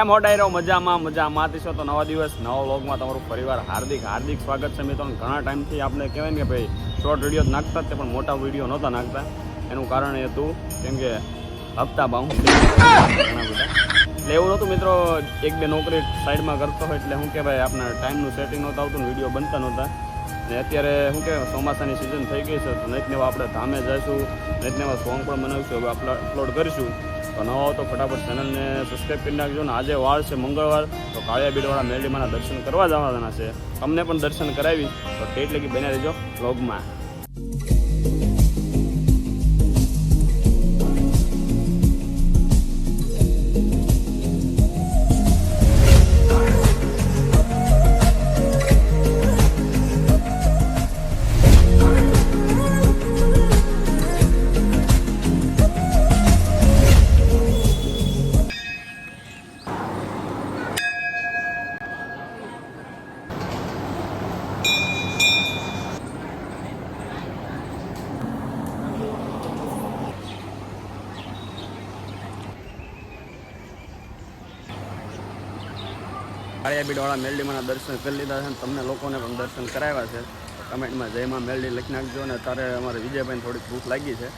કેમ હોડાઈ રહ્યો? મજામાં છો તો નવા દિવસ નવા વ્લોગમાં તમારું પરિવાર હાર્દિક સ્વાગત છે મિત્રો. ઘણા ટાઈમથી આપણે કહેવાય ને કે ભાઈ શોર્ટ વિડીયો નાખતા જ પણ મોટા વિડીયો નહોતા નાખતા. એનું કારણ એ હતું કેમ કે હપ્તા બાઉન્સ ઘણા બધા એટલે એવું નહોતું મિત્રો. એક બે નોકરી સાઈડમાં કરતો હોય એટલે શું કે ભાઈ આપણા ટાઈમનું સેટિંગ નહોતું આવતું, વિડીયો બનતા નહોતા. ને અત્યારે શું કે ચોમાસાની સિઝન થઈ ગઈ છે તો નવા આપણે ધામે જઈશું, નવા સોંગ પણ બનાવીશું, હવે અપલોડ કરીશું. તો નવા તો ફટાફટ ચેનલને સબસ્ક્રાઈબ કરી નાખજો. ને આજે વાર છે મંગળવાર, તો કાળિયા બીડવાળા મેરડીમાંના દર્શન કરવા જવાના છે. તમને પણ દર્શન કરાવી તો ટેટ લગી બન્યા રહેજો વ્લોગમાં. કાળિયા બીડવાળા મેરડીમાંના દર્શન કરી લીધા છે અને તમને લોકોને પણ દર્શન કરાવ્યા છે. કમેન્ટમાં જયમાં મેરડી લખી નાખજો. અને અત્યારે અમારે વિજયભાઈને થોડીક ભૂખ લાગી છે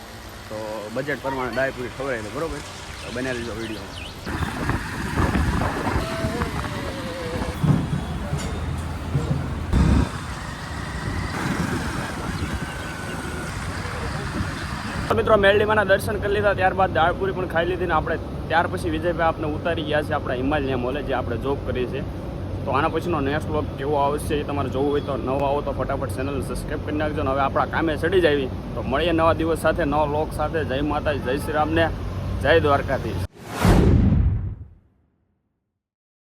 તો બજેટ પ્રમાણે ડાય પૂરી ખવડાવી દે, બરાબર? તો બનાવી લીધો વિડીયો. મિત્રો મેરડીમાંના દર્શન કરી લીધા, ત્યારબાદ દાળપુરી પણ ખાઈ લીધી ને આપણે ત્યાર પછી વિજયભાઈ આપણે ઉતારી ગયા છે આપણા હિમાલયા મોલે જે આપણે જોબ કરીએ છીએ. તો આના પછીનો નેક્સ્ટ વ્લોગ કેવો આવશે એ તમારે જોવું હોય તો નવા આવો તો ફટાફટ ચેનલ સબસ્ક્રાઈબ કરી નાખજો. ને હવે આપણા કામે ચડી જાવી તો મળીએ નવા દિવસ સાથે, નવા વ્લોગ સાથે. જય માતાજી, જય શ્રી રામને, જય દ્વારકાધીશ.